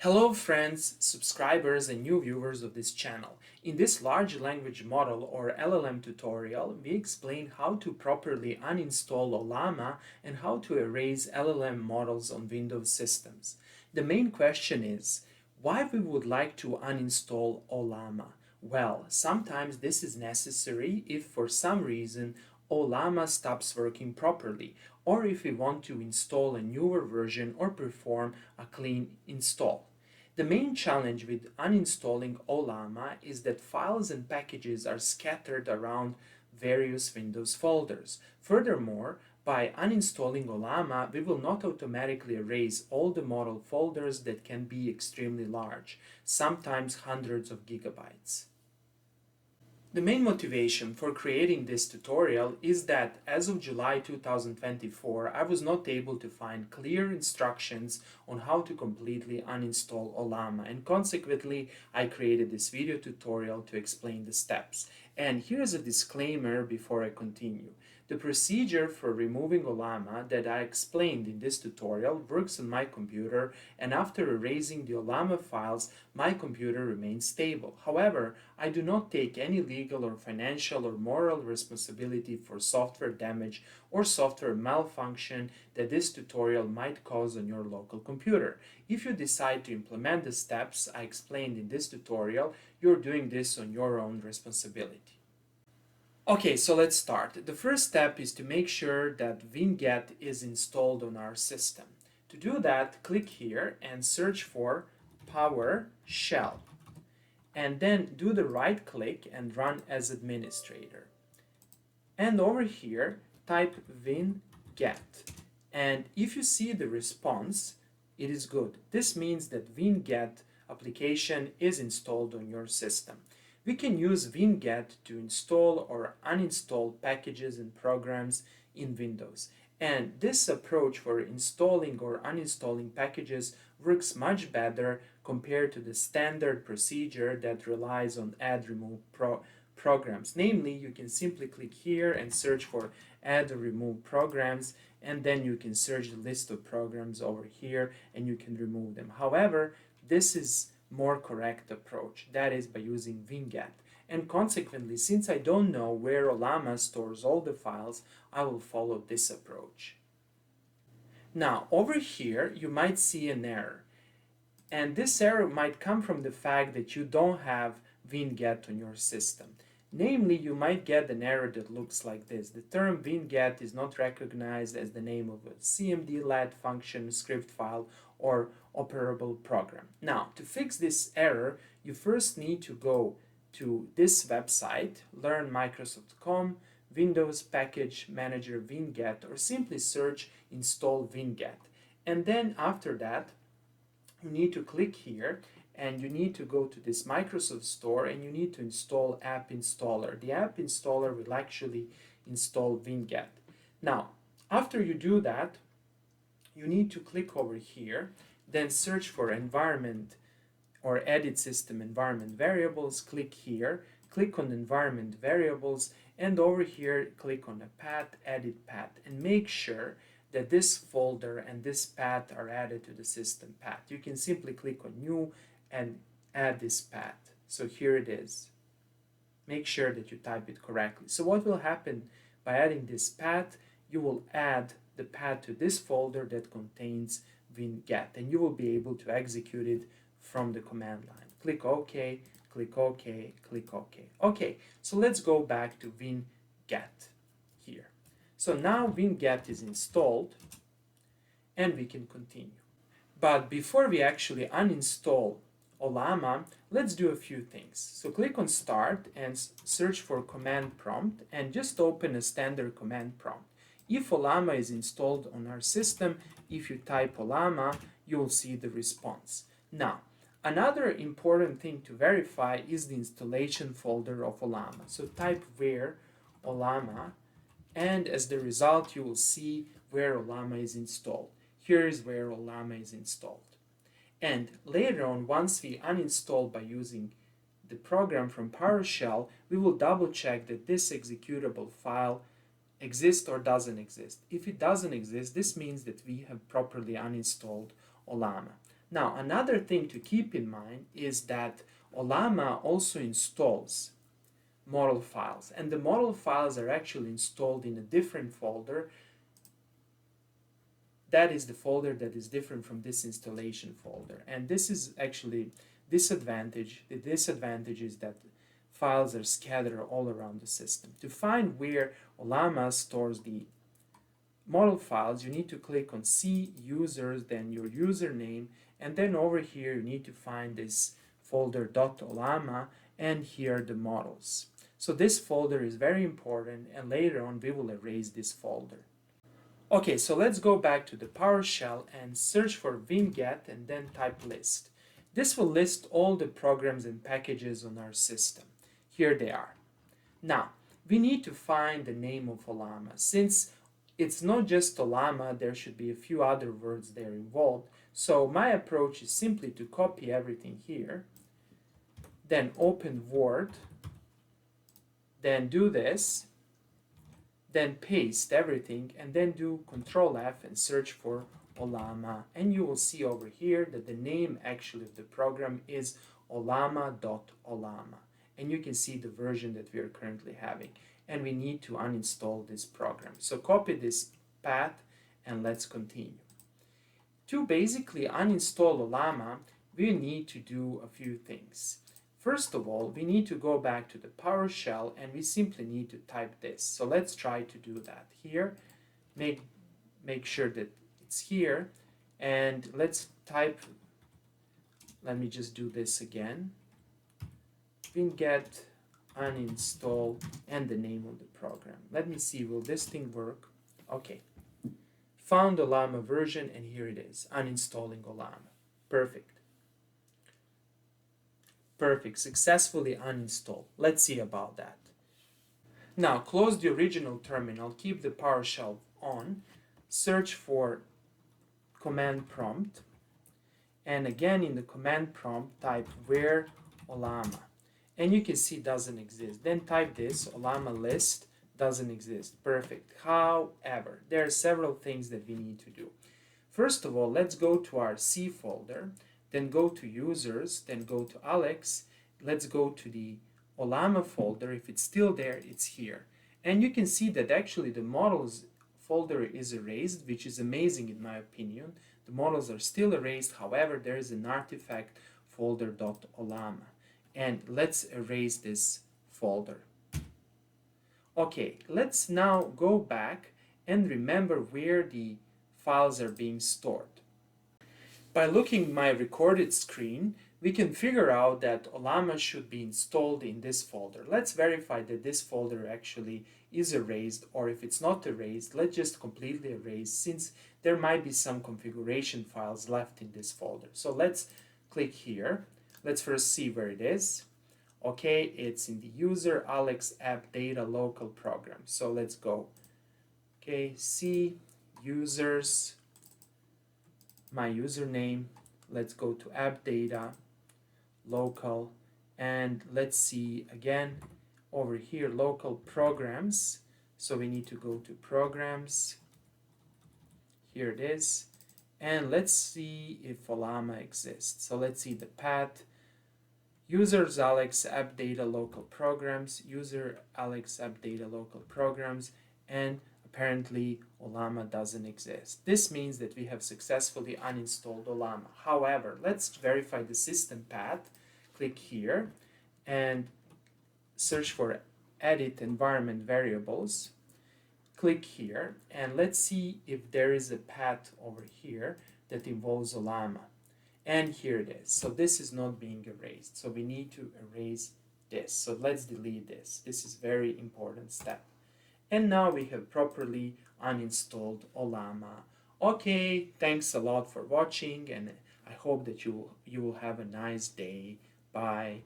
Hello friends, subscribers and new viewers of this channel. In this large language model or LLM tutorial, we explain how to properly uninstall Ollama and how to erase LLM models on Windows systems. The main question is, why we would like to uninstall Ollama? Well, sometimes this is necessary if for some reason Ollama stops working properly, or if we want to install a newer version or perform a clean install. The main challenge with uninstalling Ollama is that files and packages are scattered around various Windows folders. Furthermore, by uninstalling Ollama, we will not automatically erase all the model folders that can be extremely large, sometimes hundreds of gigabytes. The main motivation for creating this tutorial is that as of July 2024, I was not able to find clear instructions on how to completely uninstall Ollama, and consequently I created this video tutorial to explain the steps. And here's a disclaimer before I continue. The procedure for removing Ollama that I explained in this tutorial works on my computer, and after erasing the Ollama files, my computer remains stable. However, I do not take any legal or financial or moral responsibility for software damage or software malfunction that this tutorial might cause on your local computer. If you decide to implement the steps I explained in this tutorial, you're doing this on your own responsibility. Okay, so let's start. The first step is to make sure that winget is installed on our system. To do that, click here and search for PowerShell. And then do the right click and run as administrator. And over here, type winget. And if you see the response, it is good. This means that winget application is installed on your system. We can use winget to install or uninstall packages and programs in Windows. And this approach for installing or uninstalling packages works much better compared to the standard procedure that relies on add remove programs. Namely, you can simply click here and search for add or remove programs, and then you can search the list of programs over here and you can remove them. However, this is more correct approach, that is by using winget. And consequently, since I don't know where Ollama stores all the files, I will follow this approach. Now, over here, you might see an error. And this error might come from the fact that you don't have winget on your system. Namely, you might get an error that looks like this. The term winget is not recognized as the name of a cmd-led function, script file, or operable program. Now, to fix this error, you first need to go to this website, learnmicrosoft.com, Windows Package Manager winget, or simply search install winget. And then after that, you need to click here and you need to go to this Microsoft Store and you need to install App Installer. The App Installer will actually install winget. Now, after you do that, you need to click over here, then search for environment or edit system environment variables, click here, click on environment variables, and over here click on the path, edit path, and make sure that this folder and this path are added to the system path. You can simply click on new and add this path. So here it is. Make sure that you type it correctly. So what will happen by adding this path, you will add the path to this folder that contains winget, and you will be able to execute it from the command line. Click OK, click OK, click OK. Okay, so let's go back to winget here. So now winget is installed and we can continue. But before we actually uninstall Ollama, let's do a few things. So click on Start and search for command prompt and just open a standard command prompt. If Ollama is installed on our system, if you type Ollama, you will see the response. Now, another important thing to verify is the installation folder of Ollama. So type where Ollama, and as the result you will see where Ollama is installed. Here is where Ollama is installed. And later on, once we uninstall by using the program from PowerShell, we will double check that this executable file exists or doesn't exist. If it doesn't exist, this means that we have properly uninstalled Ollama. Now, another thing to keep in mind is that Ollama also installs model files, and the model files are actually installed in a different folder. That is the folder that is different from this installation folder, and this is actually disadvantage. The disadvantage is that files are scattered all around the system. To find where Ollama stores the model files, you need to click on See Users, then your username, and then over here you need to find this folder .ollama, and here the models. So this folder is very important, and later on we will erase this folder. Okay, so let's go back to the PowerShell and search for winget and then type list. This will list all the programs and packages on our system. Here they are. Now, we need to find the name of Ollama. Since it's not just Ollama, there should be a few other words there involved. So my approach is simply to copy everything here, then open Word, then do this, then paste everything, and then do Control F and search for Ollama. And you will see over here that the name actually of the program is ollama.ollama. And you can see the version that we are currently having. And we need to uninstall this program. So copy this path and let's continue. To basically uninstall Ollama, we need to do a few things. First of all, we need to go back to the PowerShell and we simply need to type this. So let's try to do that here. Make sure that it's here, and let's type, let me just do this again, winget uninstall and the name of the program. Let me see, will this thing work? Okay, found the Llama version, and here it is, Uninstalling Ollama. Perfect. Perfect, successfully uninstalled. Let's see about that. Now close the original terminal, keep the PowerShell on, search for command prompt, and again in the command prompt type where Ollama, and you can see it doesn't exist. Then type this, Ollama list, doesn't exist. Perfect. However, there are several things that we need to do. First of all, let's go to our C folder, then go to users, then go to Alex. Let's go to the Ollama folder. If it's still there, it's here. And you can see that actually the models folder is erased, which is amazing in my opinion. The models are still erased, however, there is an artifact folder.ollama. And let's erase this folder. Okay, let's now go back and remember where the files are being stored. By looking at my recorded screen, we can figure out that Ollama should be installed in this folder. Let's verify that this folder actually is erased, or if it's not erased, let's just completely erase, since there might be some configuration files left in this folder. So let's click here. Let's first see where it is. Okay, it's in the user Alex app data local program. So let's go. Okay, see users, my username, let's go to app data local, and let's see again over here local programs. So we need to go to programs, here it is, and let's see if Ollama exists. So let's see the path, users Alex app data local programs, user Alex app data local programs, and apparently Ollama doesn't exist. This means that we have successfully uninstalled Ollama. However, let's verify the system path. Click here and search for edit environment variables. Click here and let's see if there is a path over here that involves Ollama. And here it is. So this is not being erased. So we need to erase this. So let's delete this. This is a very important step. And now we have properly uninstalled Ollama. Okay, thanks a lot for watching, and I hope that you will have a nice day. Bye.